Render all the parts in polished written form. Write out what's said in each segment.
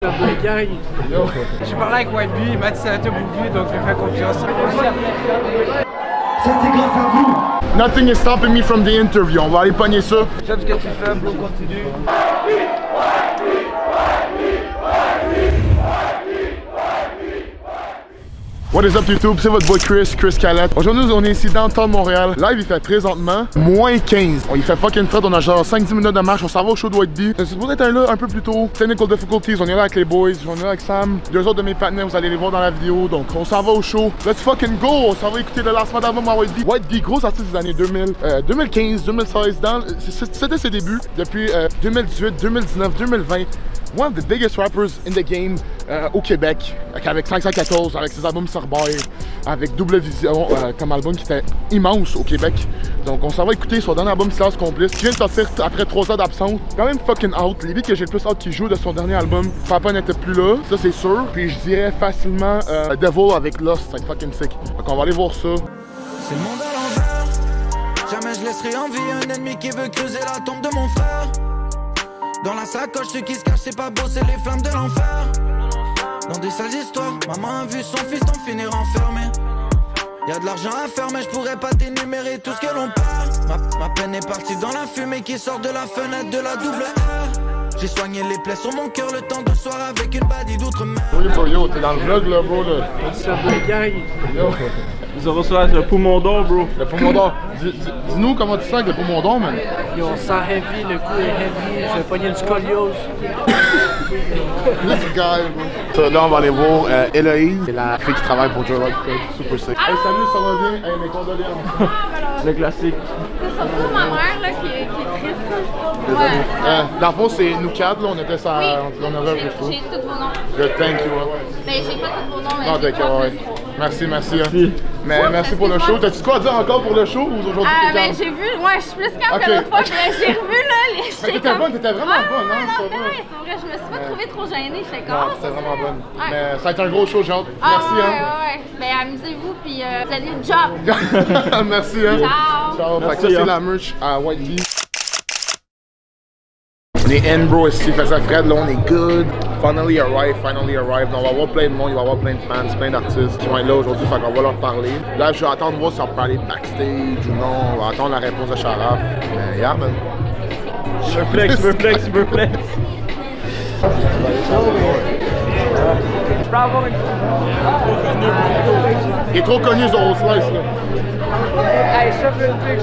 Le gars, j'ai parlé avec White Bee, il m'a dit que ça a été bouffé, donc je lui fais confiance. Ça c'est grâce à vous. Nothing is stopping me from the interview. On va aller pogner ça. J'aime ce que tu fais, bro, continue. What is up YouTube, c'est votre boy Chris Calette. Aujourd'hui on est ici dans le Montréal. Live il fait présentement moins 15. Il fait fucking fret, on a genre 5-10 minutes de marche, on s'en va au show de White Bee. C'est supposé être là un peu plus tôt. Technical difficulties, on est là avec les boys, on est là avec Sam. Deux autres de mes partenaires, vous allez les voir dans la vidéo. Donc on s'en va au show. Let's fucking go! On s'en va écouter le lancement d'album à White Bee. White Bee, gros artiste des années 2000, 2015, 2016. C'était ses débuts. Depuis 2018, 2019, 2020. One of the biggest rappers in the game au Québec, avec 514, avec ses albums Surboy, avec Double Vision comme album qui était immense au Québec. Donc on s'en va écouter son dernier album Silence Complice qui vient de sortir après 3 ans d'absence. Quand même fucking out. Les beats que j'ai le plus hâte qui joue de son dernier album, Papa n'était plus là, ça c'est sûr. Puis je dirais facilement Devil avec Lost, ça va être fucking sick. Donc on va aller voir ça. C'est le monde à l'envers. Jamais je laisserai en vie un ennemi qui veut creuser la tombe de mon frère. Dans la sacoche, ceux qui se cachent, c'est pas beau, c'est les flammes de l'enfer. Dans des sales histoires, maman a vu son fils en finir enfermé. Y'a de l'argent à faire, mais je pourrais pas t'énumérer tout ce que l'on perd. Ma peine est partie dans la fumée qui sort de la fenêtre de la double R. J'ai soigné les plaies sur mon cœur le temps de soir avec une badie d'outre-mer. Oui, bro, yo, t'es dans le vlog là, bro. Là. C'est le gars, Yo. Ils ont reçu le poumon d'or, bro. Le poumon d'or. Dis-nous comment tu sens avec le poumon d'or, man. Yo, on sent heavy, le cou est heavy, je vais pogner une scoliose. This guy, bro. So, là, on va aller voir Héloïse. C'est la fille qui travaille pour Joe Rogan. Super sick. Hey, salut, ça va bien? Hey, mes condoléances. Le classique. C'est surtout ma mère là, qui est triste. Ouais. Dans le fond, c'est nous quatre, là, on était ça. Oui, On avait un peu j'ai tous vos noms. Good, thank you. Ben, j'ai pas tous vos noms, mais Non, j'ai d'accord, ouais. Merci. Hein. Mais merci pour le show. T'as-tu quoi à dire encore pour le show ou aujourd'hui t'es ben, calme? j'ai vu, ouais, je suis plus calme Ok, que l'autre fois, ok. mais j'ai revu là les Mais t'étais bonne, t'étais vraiment bonne, hein? Non, c'est c'est vrai. vrai, je me suis pas trouvée trop gênée, j'étais comme. Non, c'était vraiment bonne. Ouais. Mais ça a été un gros show, j'ai hâte. Ah, Merci, ouais. Ben, amusez-vous, puis vous allez le job. hein. Merci, hein. Ciao. Ciao. Fait que Merci, ça, c'est hein. la merch à White Bee. On est in, bro, ici, fait ça Fred, là, on est good. Finally arrived. On va voir plein de monde, il va y avoir plein de fans, plein d'artistes qui vont être là aujourd'hui, fait qu'on va leur parler. Là, je vais attendre voir si on peut aller backstage ou non. On va attendre la réponse de Sharaf. Mais yeah, man. Flex. Il est trop connu, ce Rose Slice, là. Hey, chef le pic.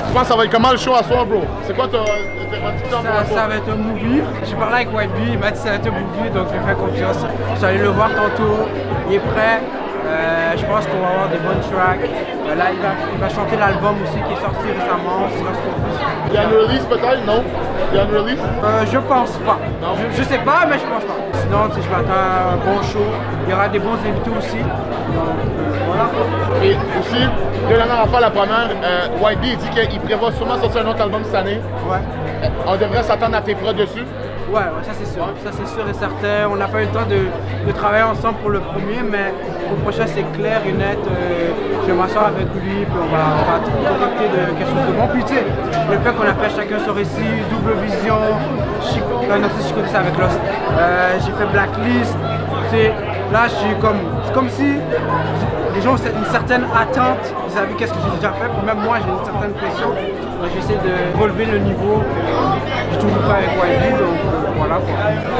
Tu penses que ça va être comment le show à soir, bro? C'est quoi ta prédiction pour la Ça va être un movie. J'ai parlé avec White Bee, il m'a dit que ça va être un movie, donc je lui fais confiance. Je suis allé le voir tantôt, il est prêt. Je pense qu'on va avoir des bonnes tracks. Là, il va chanter l'album aussi qui est sorti récemment. Il y a une release peut-être, non? Il y a une release? Je pense pas. Je sais pas, mais je pense pas. Sinon, tu sais, je m'attends à un bon show. Il y aura des bons invités aussi. Donc, voilà. Et aussi, deux dernières affaires, la première, White Bee dit qu'il prévoit sûrement sortir un autre album cette année. Ouais. On devrait s'attendre à tes prods dessus. Ouais, ça c'est sûr. Ça c'est sûr et certain. On n'a pas eu le temps de travailler ensemble pour le premier, mais au prochain c'est clair et net. Je vais m'asseoir avec lui, puis on va concocter quelque chose de bon. Puis tu sais, le fait qu'on a fait chacun son récit, Double Vision, Chico, c'est avec Lost. J'ai fait Blacklist. Tu sais, là c'est comme si les gens ont une certaine attente vis-à-vis qu'est-ce que j'ai déjà fait. Puis même moi j'ai une certaine pression. J'essaie de relever le niveau. J'ai toujours fait avec White Bee, donc voilà quoi.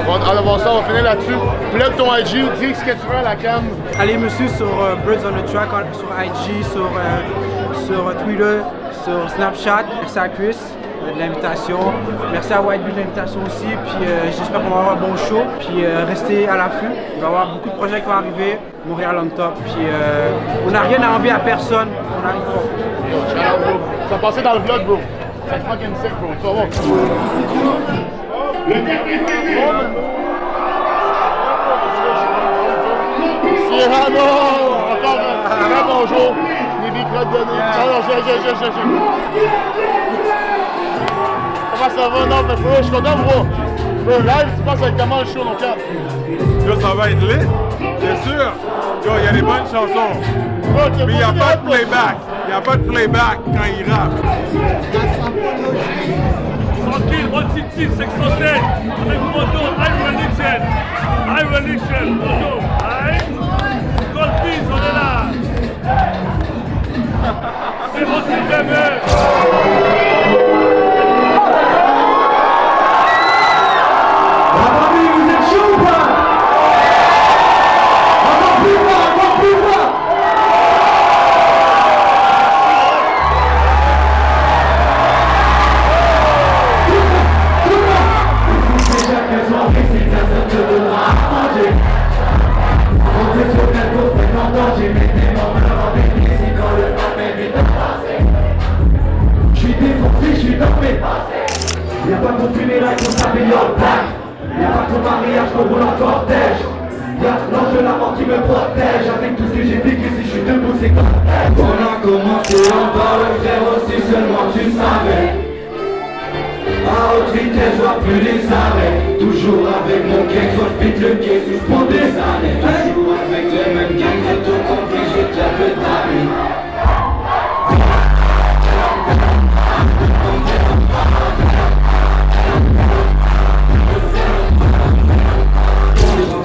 On va voir ça, on va finir là-dessus. Plug ton IG, dis ce que tu veux à la cam. Allez me suivre sur Birds on the Track, sur IG, sur Twitter, sur Snapchat. Merci à Chris de l'invitation. Merci à White Bee de l'invitation aussi. Puis j'espère qu'on va avoir un bon show. Puis restez à l'affût. Il va y avoir beaucoup de projets qui vont arriver. Montréal on top. Puis on n'a rien à envier à personne. On arrive fort. Ciao, bro. Ça va passer dans le vlog, bro. C'est fucking sick, bro. Tu vas voir. Cyrano! Encore un très bonjour. Les micros donnés. Alors, comment ça va? Non, mais bro, je suis content, bro. Bro, live, tu penses avec comment le show, mon cap? Là, ça va être lit, c'est sûr. Il y a des bonnes chansons. Mais il n'y a pas de playback. Il n'y a pas de playback quand il rappe. tranquille, 166, 607, avec moto, high religion, moto, high, gold peace, on est là. C'est bon, c'est jamais. Y'a pas ton funérailles qu'on s'habille en black. Y'a pas ton mariage qu'on roule en cortège. Y'a l'ange de la mort qui me protège. Avec tout ce que j'ai vécu, si je suis debout c'est comme on a commencé en bas, le frérot, si seulement tu savais. À haute vitesse, je vois plus les arrêts. Toujours avec mon gang, soit je pète le case ou je prends des années. Toujours avec les mêmes gangs, j'ai tout compris, j'ai déjà peu d'amis.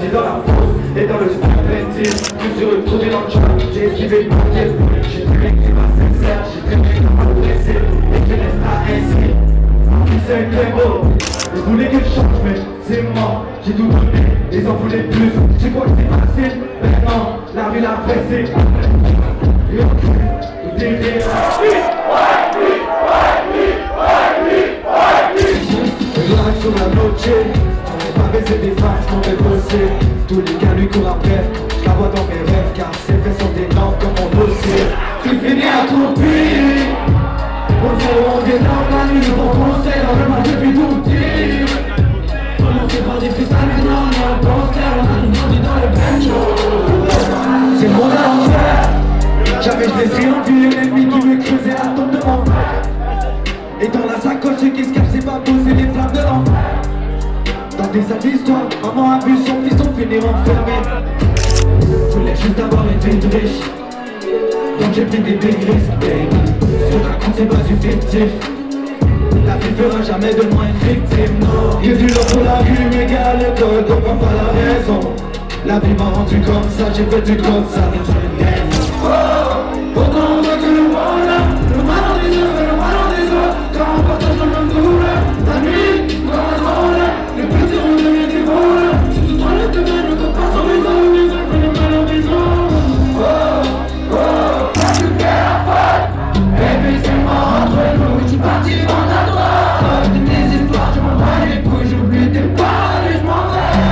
Dans la fosse et dans le sport intime, je suis retrouvé dans le chat, j'ai esquivé le banquier. J'ai très bien qui pas sincère, j'ai très bien qui m'a blessé et qui reste ainsi. C'est un très beau, je voulais que je change mais c'est mort. J'ai tout donné, ils en voulaient plus. Tu crois que c'est facile? Ben non, la rue l'a pressé. Et on crie, tout est réel. Je reste sur la noche. Pas baiser des faces qu'on veut bosser. Tous les gars lui courent après. Je la vois dans mes rêves car ses fesses sont énormes comme mon dossier. Tu finis à tourner. On vient dans la nuit pour conseil dans le match depuis tout petit. Commencé par des freestyles, maintenant on est en concert. On a tout vendu dans le bench. C'est le monde à l'envers. Jamais je laisserai envier l'ennemi qui veut creuser la tombe de mon frère. Et dans la sacoche qui se cache, c'est pas poser les flammes de l'enfer. Dans des sales histoires, maman a vu son fils finir enfermé. Voulais juste avoir une vie de riche. Donc j'ai pris des big risks, baby. Ce que je raconte c'est pas du fictif. La vie fera jamais de moi une victime, non. J'ai du l'or pour la rue, mes gars, l'école comprend pas la raison. La vie m'a rendu comme ça, j'ai fait du comme ça. Pourtant on voit que le mal en des yeux, le mal en des autres. Quand on partage la même douleur, la nuit, dans la zone. Les petits on devient des voleurs. Si tout dans le domaine, le corps passe sur les hommes. Les hommes font le mal en des hommes. Pas de guerre à faire. Baby c'est mort entre nous. Je suis parti dans la droite. De tes histoires, je m'en bats les couilles. J'oublie tes paroles et je m'en vais.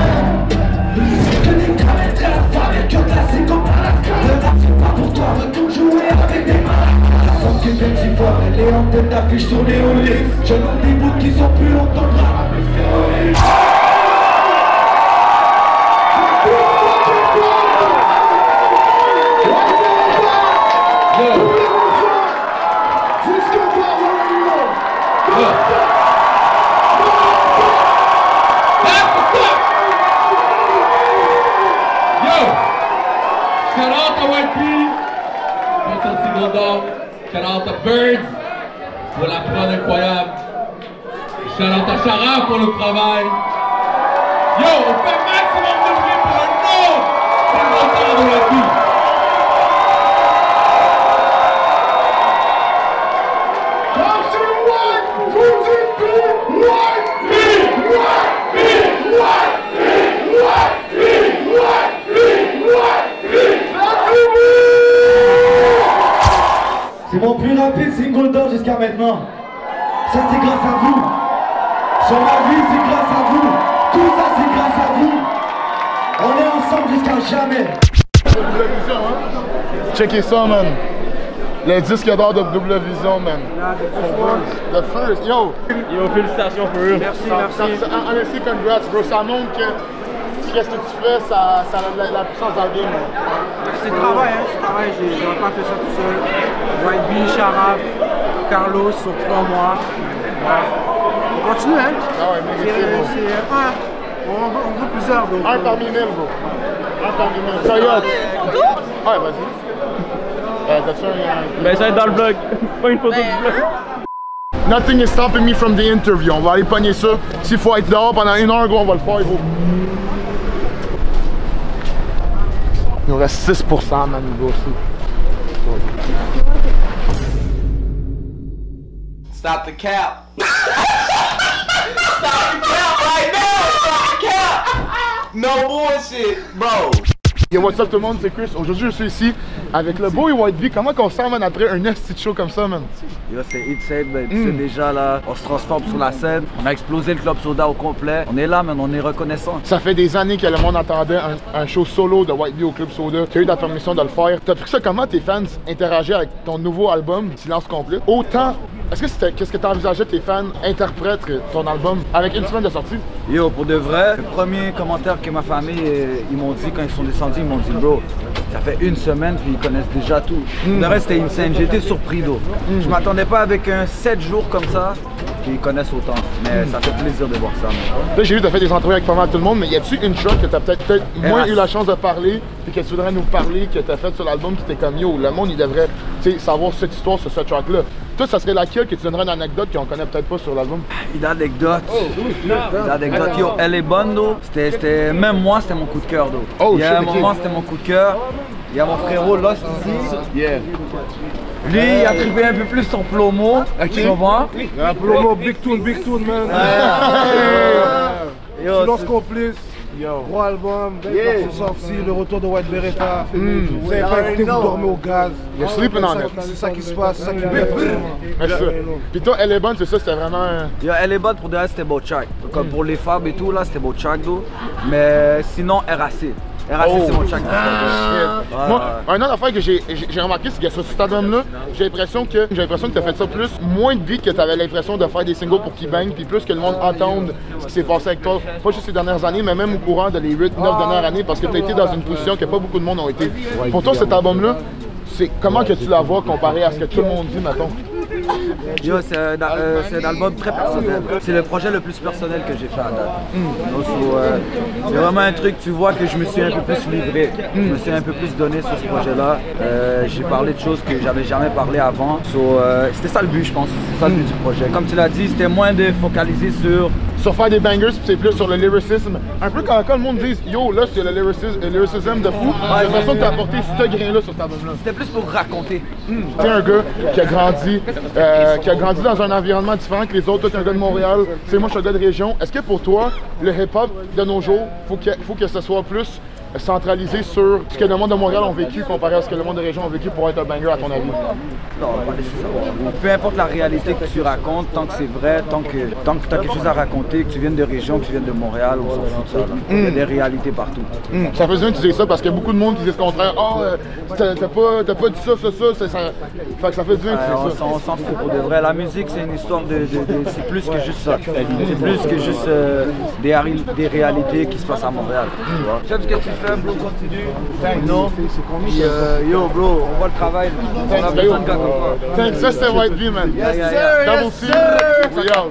Je sais que des caméras très la fois. Mais que glacé comme à la scale. Le rap c'est pas pour toi, retourne jouer avec des malades. La femme qui fait 6 fois, elle est en tête d'affiche sur les olives. Je nomme des bouts qui sont plus longtemps que la plus féroïde. Shout out à Birds pour la prod incroyable. Shout out à Chara pour le travail. Yo, on fait maximum de bruit pour un autre. C'est le temps de la vie. C'est mon plus rapide single d'or jusqu'à maintenant. Ça c'est grâce à vous. Sur ma vie c'est grâce à vous. Tout ça c'est grâce à vous. On est ensemble jusqu'à jamais. Checkez ça, man. Le disque d'or de Double Vision, man. The first. Yo. Yo, félicitations pour eux. Merci. Honestly, congrats, bro. Ça montre que qu'est-ce que tu fais, ça a la puissance dans le game. C'est le travail, hein. C'est le travail. J'aurais pas fait ça tout seul. White Bee, Sharaf, Carlos sur 3 mois. On continue, hein. Ah ouais, mais on veut plusieurs. Donc, un parmi 1000, bro. Un parmi 1000. Ça y est. Ouais, vas-y. T'as-tu un... Ben, ça va être dans le vlog. Pas une photo du vlog. Nothing is stopping me from the interview. On va aller pogner ça. S'il faut être dehors pendant 1 heure, gros, on va le faire, gros. Il nous reste 6%, man, gros, aussi. Stop the cap. Stop the cap right now. Stop the cap. No bullshit, bro. Yo, what's up tout le monde, c'est Chris. Aujourd'hui, je suis ici avec le beau et White V. Comment qu'on sent, man, après un esti show comme ça, man? Yo, c'est insane, man. Tu sais, déjà là, on se transforme sur la scène. On a explosé le Club Soda au complet. On est là, man, on est reconnaissant. Ça fait des années que le monde attendait un show solo de White V au Club Soda. Tu as eu la permission de le faire. T'as pris ça comment tes fans interagissaient avec ton nouveau album, Silence Complet? Autant, est-ce que c'était, qu'est-ce que t'envisageais tes fans interprètent ton album avec une semaine de sortie? Yo, pour de vrai, le premier commentaire que ma famille, ils m'ont dit quand ils sont descendus, ils m'ont dit, bro, ça fait 1 semaine puis ils connaissent déjà tout. Le reste, c'était insane. J'ai été surpris d'eau. Je m'attendais pas avec un 7 jours comme ça qu'ils connaissent autant. Mais ça fait plaisir de voir ça. Là, j'ai vu que tu as fait des entrevues avec pas mal tout le monde, mais y a-tu une chose que tu as peut-être moins eu la chance de parler et que tu voudrais nous parler, que tu as fait sur l'album qui était comme yo, le monde il devrait savoir cette histoire sur ce track-là? Toi, ça serait laquelle que tu donnerais une anecdote qu'on connaît peut-être pas sur l'album? Une anecdote. Une anecdote. Yo, elle est bonne, d'eau. C'était même moi, c'était mon coup de cœur, d'eau. Il y a un moment, c'était mon coup de cœur. Il y a mon frérot Lost ici. Yeah. Lui, il a trippé un peu plus sur Plomo. Tu comprends? Plomo, Big Tune, man. Silence Complice. Gros album, belle sortie, le retour de White Beretta. Vous avez pas écouté, vous dormez au gaz. You're sleeping on it. C'est ça qui se passe, c'est ça qui se passe. Puis toi, Elle est bonne, c'est ça, c'était vraiment... Yo, Elle est bonne, pour de reste, c'était beau track. Comme pour les femmes et tout, là, c'était beau track, d'eau. Mais sinon, RAC. RAC, c'est mon track. Moi, un autre affaire que j'ai remarqué, c'est que sur cet album-là, j'ai l'impression que tu as fait ça plus, moins de beats que tu avais l'impression de faire des singles pour qu'ils bang, puis plus que le monde entende ce qui s'est passé avec toi, pas juste ces dernières années, mais même au courant de les 8-9 dernières années, parce que tu as été dans une position que pas beaucoup de monde ont été. Pour toi, cet album-là, c'est comment que tu la vois comparé à ce que tout le monde dit, mettons? Yo, c'est un album très personnel. C'est le projet le plus personnel que j'ai fait à date. C'est vraiment un truc, tu vois que je me suis un peu plus livré. Je me suis un peu plus donné sur ce projet-là. J'ai parlé de choses que j'avais jamais parlé avant. C'était ça le but, je pense. C'est ça le but du projet. Comme tu l'as dit, c'était moins de focaliser sur faire des bangers, puis c'est plus sur le lyricisme. Un peu quand le monde dit yo, là c'est le lyricisme de fou, j'ai l'impression que tu as apporté ce grain-là sur cet album-là. C'était plus pour raconter. T'es un gars qui a grandi dans un environnement différent que les autres. Toi, t'es un gars de Montréal, c'est moi, je suis un gars de région. Est-ce que pour toi, le hip-hop de nos jours, faut que ce soit plus centralisé sur ce que le monde de Montréal ont vécu comparé à ce que le monde de région a vécu pour être un banger à ton avis? Non, pas nécessairement. Peu importe la réalité que tu racontes, tant que c'est vrai, tant que tu as quelque chose à raconter, que tu viennes de région, que tu viennes de Montréal, on s'en fout de ça. Il y a des réalités partout. Ça fait bien que tu dis ça parce qu'il y a beaucoup de monde qui dit le contraire. Oh, t'as pas dit ça. Fait que ça fait bien que tu dis ça. On s'en fout pour de vrai. La musique, c'est une histoire c'est plus que juste ça. C'est plus que juste des réalités qui se passent à Montréal. J'aime ce que tu fais, bro, continue. Non. Yo, bro, on voit le travail. On a besoin de gars comme toi. Thanks, ça c'était White V, man. Yes, sir. Double C. Gang.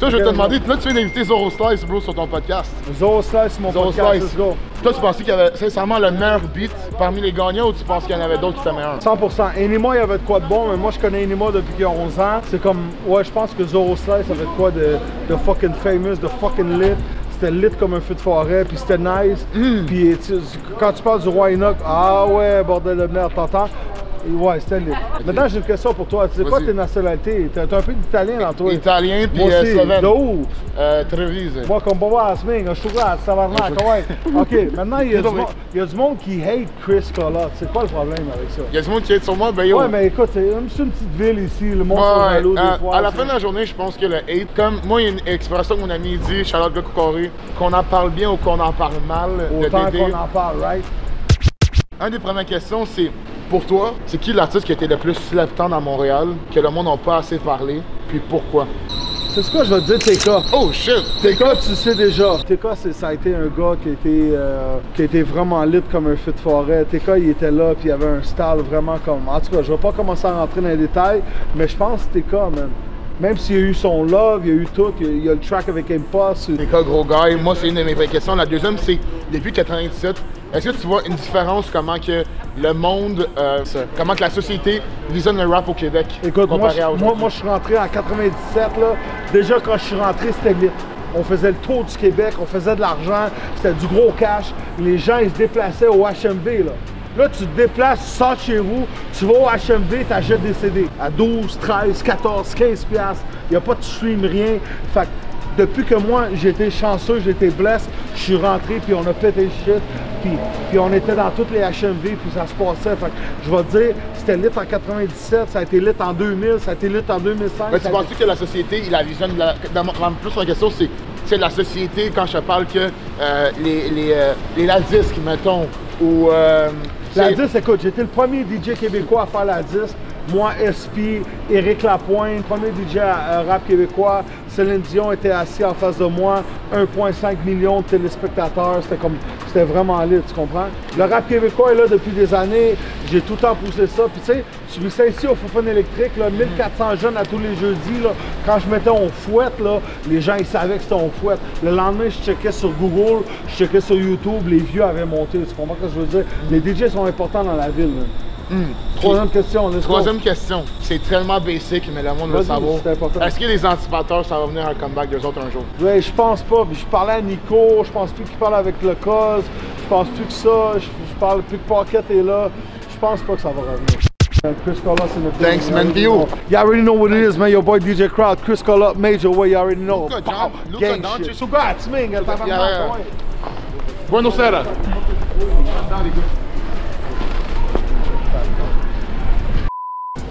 Toi, je vais te demander, là, tu viens d'inviter Zoro Slice, bro, sur ton podcast. Zoro Slice, mon podcast, let's go. Toi, tu pensais qu'il y avait sincèrement le meilleur beat parmi les gagnants ou tu penses qu'il y en avait d'autres qui étaient meilleurs? 100%. Enima, il y avait de quoi de bon, mais moi, je connais Enima depuis qu'il a 11 ans. C'est comme, ouais, je pense que Zoro Slice avait de quoi de fucking famous, de fucking lit. C'était lit comme un feu de forêt, puis c'était nice. Puis quand tu parles du roi Enoch, ah ouais, bordel de merde, t'entends? Ouais, c'était lit. Maintenant, j'ai une question pour toi. Tu sais quoi tes nationalités? T'as un peu d'italien dans toi. Italien, puis slovène. De où? Treviso. Moi, comme bon, Asming, je suis là, ça va ouais. Ok, maintenant, il y a du monde qui hate Chris Colla. C'est quoi le problème avec ça? Il y a du monde qui hate sur moi, ben yo. Ouais, mais écoute, c'est une petite ville ici, le monde sont jaloux des fois. À la fin de la journée, je pense que le hate, comme moi, il y a une expression que mon ami dit, Charlotte Gacoucaré, qu'on en parle bien ou qu'on en parle mal. Autant qu'on en parle, right? Une des premières questions, c'est pour toi, c'est qui l'artiste qui a été le plus célèbre dans Montréal, que le monde n'a pas assez parlé, puis pourquoi? C'est ce que je vais te dire, TK. Oh shit! TK, tu sais déjà. TK, ça a été un gars qui a été vraiment lit comme un feu de forêt. TK, il était là, puis il avait un style vraiment comme... En tout cas, je vais pas commencer à rentrer dans les détails, mais je pense que TK, man. Même s'il y a eu son love, il y a eu tout, il y a le track avec Impost. TK, gros gars, moi c'est une de mes vraies questions. La deuxième, c'est depuis 97, Est-ce que tu vois une différence comment que le monde, comment que la société visionne le rap au Québec? Écoute, moi moi, je suis rentré en 97, là. Déjà, quand je suis rentré, c'était lit. On faisait le tour du Québec, on faisait de l'argent, c'était du gros cash. Les gens, ils se déplaçaient au HMV, là. Là, tu te déplaces, tu sors de chez vous, tu vas au HMV, tu achètes des CD à 12, 13, 14, 15 piastres. Il n'y a pas de stream, rien. Fait que depuis que moi, j'ai été chanceux, j'ai été blessé, je suis rentré, puis on a pété le shit. Puis on était dans toutes les HMV, puis ça se passait. Fait que je vais te dire, c'était lit en 97, ça a été lit en 2000, ça a été lit en 2005. Mais tu penses que la société, il la visionne, plus la question, c'est la société, quand je te parle que les ladisques, mettons, ou... la disque, écoute, j'étais le premier DJ québécois à faire la disque. Moi, SP, Éric Lapointe, premier DJ à rap québécois. Céline Dion était assis en face de moi. 1,5 million de téléspectateurs. C'était vraiment lit, tu comprends? Le rap québécois est là depuis des années. J'ai tout le temps poussé ça. Puis tu sais, je me suis ici au Fofone électrique, là, 1400 jeunes à tous les jeudis. Là. Quand je mettais On Fouette, là, les gens ils savaient que c'était On Fouette. Le lendemain, je checkais sur Google, je checkais sur YouTube, les vieux avaient monté. Tu comprends ce que je veux dire? Les DJ sont importants dans la ville. Troisième question. Troisième question. C'est tellement basic, mais le monde veut savoir. Est-ce que les Anticipateurs, ça va venir un comeback d'eux autres un jour? Ouais, je pense pas. Puis je parlais à Nico, je pense plus qu'il parle avec le cause. Je pense plus que ça. Je parle plus que Pocket est là. Je pense pas que ça va revenir. Chris Call in the building. Thanks, man. You already know what it is, man. Your boy DJ Crowd. Chris Call Major Way, you already know. Luca Doncic. Sugat, Sming. Buenos Aires.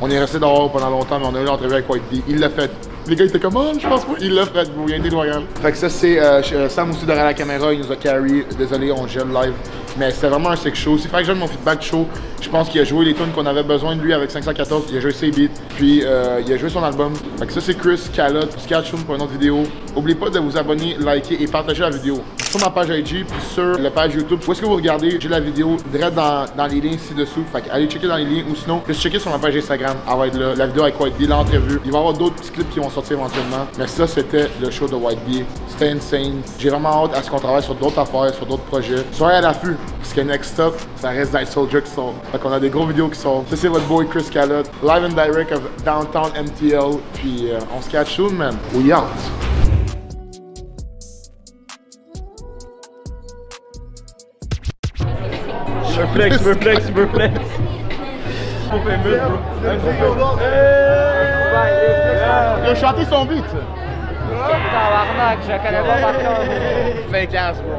On est resté dehors pendant longtemps, mais on a eu l'entrevue avec White D. Il l'a fait. Les gars, ils étaient comme, oh, je pense pas. Il l'a fait, vous, il est déloyal. Fait que ça, c'est Sam aussi derrière la caméra. Il nous a carry. Désolé, on gèle live. Mais c'était vraiment un sick show. Si fait que j'aime mon feedback show, je pense qu'il a joué les tunes qu'on avait besoin de lui avec 514. Il a joué ses beats. Puis il a joué son album. Fait que ça, c'est Chris Calotte. Sketch pour une autre vidéo. N'oubliez pas de vous abonner, liker et partager la vidéo. Sur ma page IG, puis sur la page YouTube. Où est-ce que vous regardez? J'ai la vidéo direct dans les liens ci-dessous. Fait que allez checker dans les liens ou sinon, juste checker sur ma page Instagram. Elle va être là. La vidéo avec White D, l'entrevue. Il va y avoir d'autres petits clips qui vont sortir éventuellement. Mais ça, c'était le show de White D. C'était insane. J'ai vraiment hâte à ce qu'on travaille sur d'autres affaires, sur d'autres projets. Soyez à l'affût. Parce que next stop, ça reste Dice Soldier qui sort. Fait qu'on a des gros vidéos qui sortent. Ça, c'est votre boy Chris Calotte. Live and direct of Downtown MTL. Puis on se catch soon, man. We out. Super flex. On fait mieux, bro. Il a chanté son beat. Tabarnak, je connais pas par contre. Fake ass, bro.